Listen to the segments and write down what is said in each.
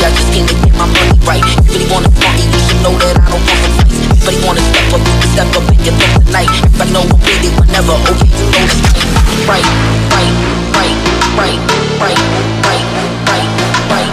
I just came to get my money right. You really wanna party, you should know that I don't want to fight. Everybody wanna step up, you can step up and get up tonight. Everybody know I'm with it whenever, okay, you know the strength. Right, right, right, right, right, right, right, right, right.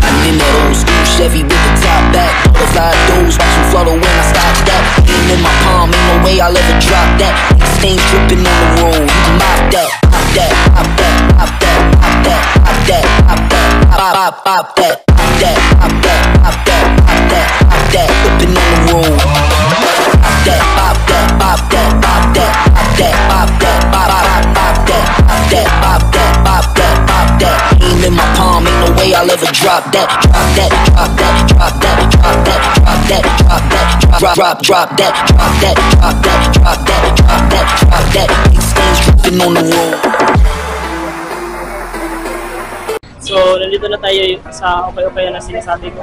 I'm in that old school Chevy with the top back. Butterfly doors, watch them flutter when I stop that. Aim in my palm, ain't no way I'll ever drop that. Stains dripping on the road, you can mop that. That, pop that, pop that, pop that, pop that, pop that, pop, pop that, pop that, pop that, pop that, pop that, pop that, whipping on the road. Pop that, pop that, pop that, pop that, pop that, pop that, pop, pop that, pop that, pop that, pop that, pop that. Aim in my palm, ain't no way I'll ever drop that. Drop that, drop that, drop that, drop that, drop that, drop that, drop that, drop that, drop that, drop that, drop that, drop that. Big stains dripping on the road. So, nandito na tayo sa okay-okay na sinasabi ko.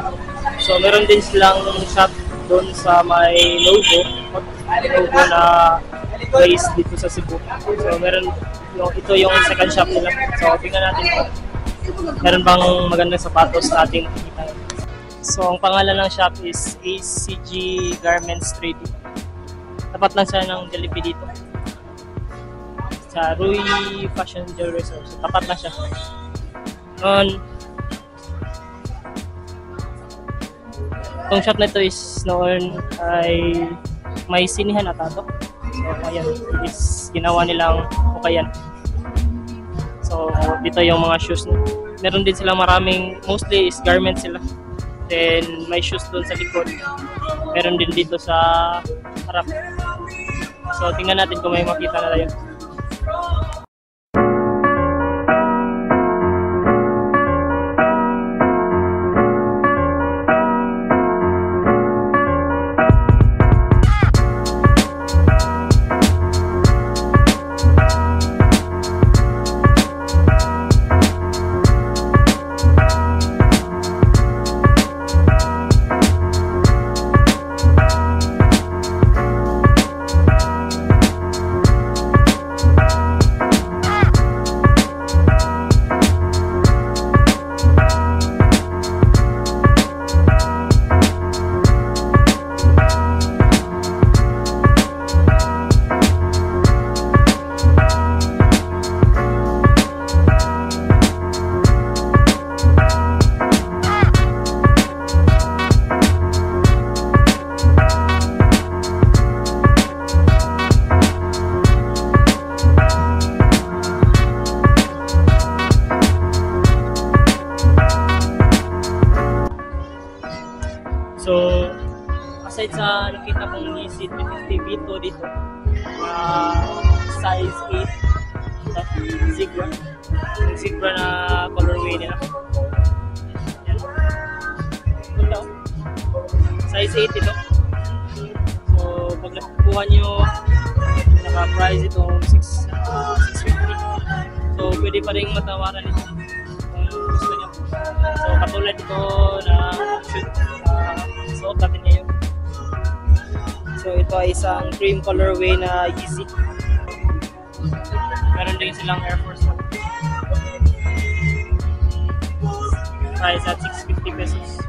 So, meron din silang shop doon sa may logo na place dito sa Cebu. So, meron ito yung second shop nila. So, tingnan natin kung meron bang magandang sapatos na ating makikita. So, ang pangalan ng shop is ACG Garments Trading. Tapat lang siya ng Jollibee dito. Sa Rui Fashion Jewelry Store. So, tapat lang siya. Itong shop na ito is noon ay may sinihan ata ito. So ayan, is ginawa nilang hukayan. So dito yung mga shoes na. Meron din sila maraming, mostly is garments sila. Then may shoes doon sa likod. Meron din dito sa harap. So tingnan natin kung may makita na tayo. So, aside sa nakita kong Yeezy 350 Vito dito, size 8, Zebra. Yung Zebra na colorway nila. Yan. Ito. Size 8 ito. So, pag nakukuha nyo, naka-price itong 650. So, pwede pa rin matawaran ito kung gusto nyo. So, katulad ito na shoot. Suot natin ngayon. So ito ay isang cream colorway na Yeezy. Meron din silang Air Force 1. Price at 650 pesos.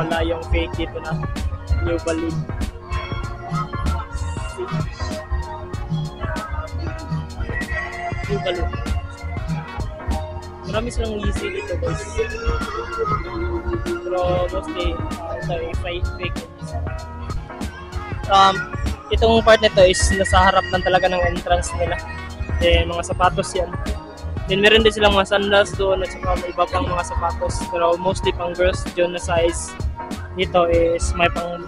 wala yung fake dito na New Balance. New Balance. Marami silang easy dito guys. Pero mostly, ito ay fake. Itong part nito is nasa harap lang talaga ng entrance nila. Then mga sapatos yan. Then meron din silang mga sandals doon at saka may iba pang mga sapatos. Pero mostly pang girls dyan na size. Dito is may pang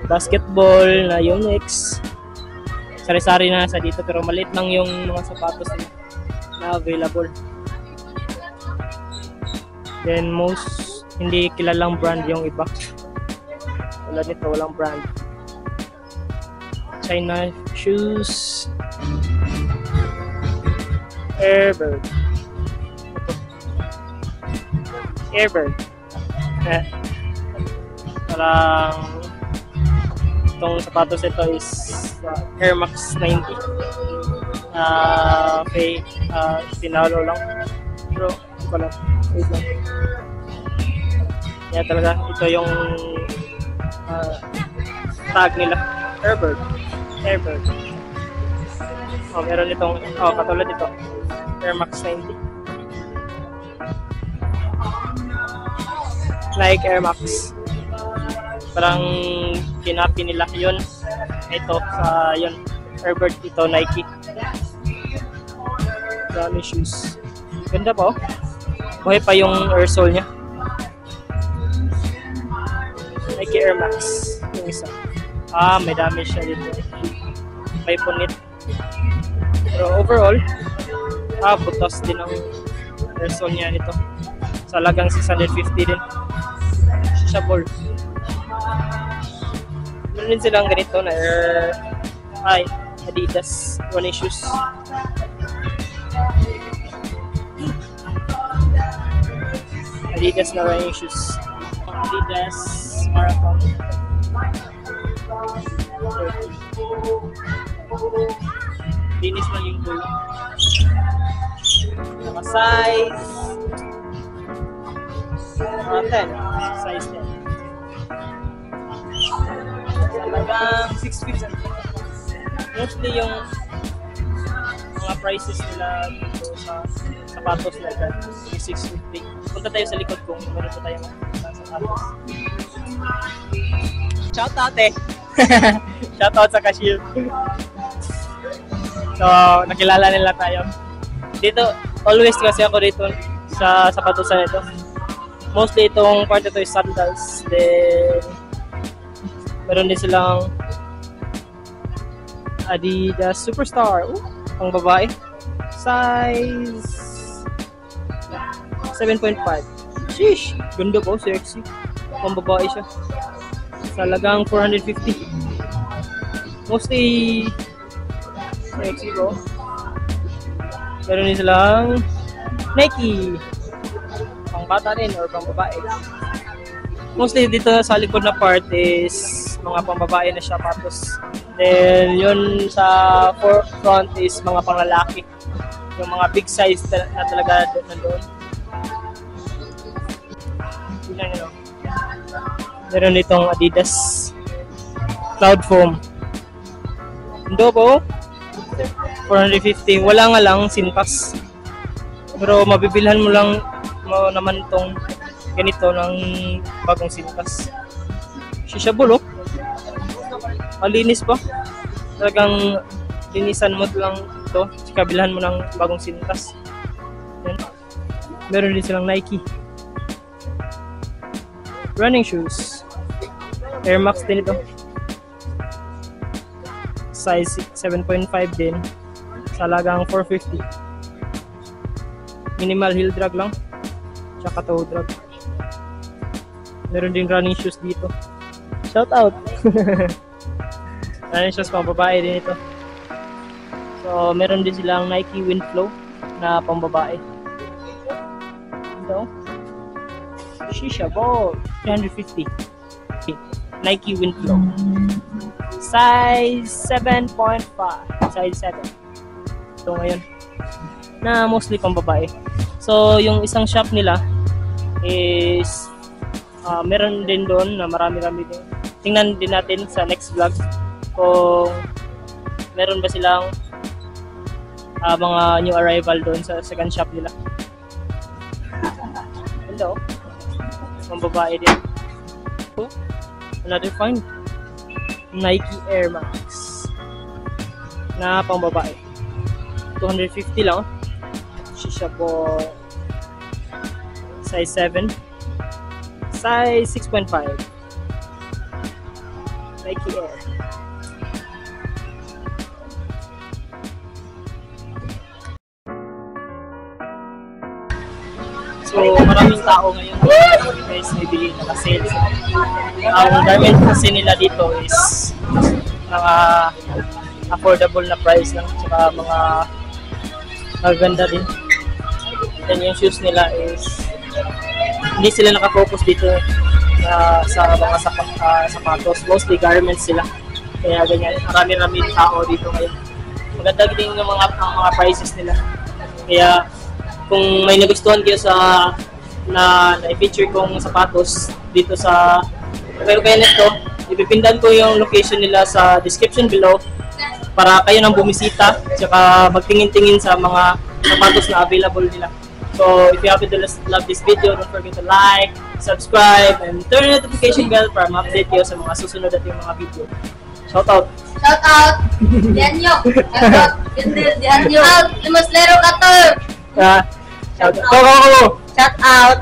basketball na Yonex. Sari-sari na sa dito pero maliit lang yung mga sapatos na available. Then most hindi kilalang brand yung iba. Wala nito, walang brand. China shoes. Airbird. Parang itong sapatos ito is Air Max 90. Fake, pinalo lang. Pero, hindi ko lang. Wait lang. Kaya talaga, ito yung tag nila. Airbird. Meron itong, katulad ito. Air Max 90. Like Air Max. Parang kinapi nila yun. Ito sa yun. Airbird ito, Nike. Dami shoes. Ganda po. Buhay pa yung airsole niya. Nike Air Max. Yung isa. May damage siya dito. May punit. Pero overall, butas din ang airsole niya nito. Sa halagang 650 din. Shabol. Meron din silang ganito na Adidas running shoes. Adidas na running shoes. Adidas Marathon. Linis lang yung dulo. Size 10. Size 10. Talagang 650. Mostly yung mga prices nila dito sa sapatos na ito is 650. Punta tayo sa likod kung meron pa tayong sapatos. Shout out Shout out sa cashier. So, nakilala nila tayo. Dito, always kasi ako dito sa sapatosan ito. Mostly itong part ito is sandals. Then, meron din silang Adidas Superstar. Pang babae. Size 7.5. Sheesh! Ganda po, sexy. Pang babae siya. Sa halagang 450. Mostly sexy bro. Meron din silang Nike. Pang bata rin or pang babae. Mostly dito sa likod na part is mga pang babae na sapatos. Then yun sa front is mga pang lalaki. Yung mga big size na talaga nandoon. Tingnan nyo. Meron ditong Adidas Cloud Foam. Ando po. 450. Wala nga lang sinpas. Pero mabibilhan mo lang naman itong ganito ng bagong sinpas. Shishabul, oh. Malinis pa. Talagang linisan mo lang ito. Kabilhan mo ng bagong sintas. Yan. Meron din silang Nike running shoes. Air Max din ito. Size 7.5 din. Sa halagang 450. Minimal heel drag lang. Tsaka toe drag. Meron din running shoes dito. Shout out! Running shoes pang babae din ito. So, meron din silang Nike Windflow na pang babae. Ito. Shisha ball. 350. Nike Windflow. Size 7.5. Size 7. Ito ngayon. Na mostly pang babae. So, yung isang shop nila is Meron din doon na marami-rami din. Tingnan din natin sa next vlog kung meron ba silang mga new arrival doon sa second shop nila. Hello. Mga babae din. Oh, another find. Nike Air Max na pang babae. 250 lang. Siya po size 7. Size 6.5. Nike Air. So, maraming tao ngayon guys bibili na sales. Ang garment kasi nila dito is mga affordable na price lang, tsaka mga maganda din. Then yung shoes nila is hindi sila nakafocus dito sa mga sapatos. Mostly garments sila. Kaya ganyan, marami-rami tao dito ngayon. Maganda din yung mga prices nila. Kaya kung may nagustuhan kayo sa na-feature kong sapatos dito sa Ukay-Ukay nito, ipipindan ko yung location nila sa description below para kayo nang bumisita at magtingin-tingin sa mga sapatos na available nila. So, if you happen to love this video, don't forget to like, subscribe, and turn the notification bell para ma-update kayo sa mga susunod at yung mga video. Shoutout! Shoutout! Dianyo! Shoutout! Dianyo! Limaslero ka to! Shout out! Shout out!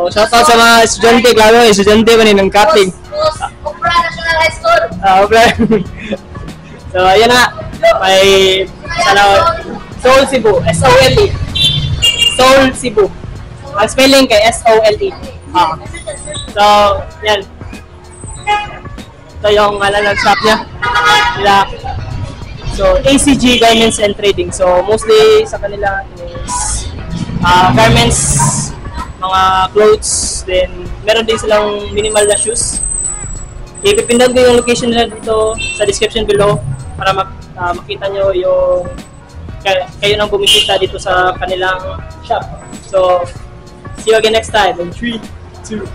Shout out sa mga estudyante, klaro, estudyante pa rin ng cutting. Upra National High School! So, ayan na. May Soul Cebu, S-O-L-E. Soul Cebu. Ang spelling kay S-O-L-E. So, yan. Ito yung ng shop niya. So, ACG Garments and Trading. So, mostly sa kanila is garments, mga clothes, then meron din silang minimal na shoes. Ipipindan ko yung location nila dito sa description below para makita nyo yung kayo nang bumisita dito sa kanilang shop. So, see you again next time in 3, 2,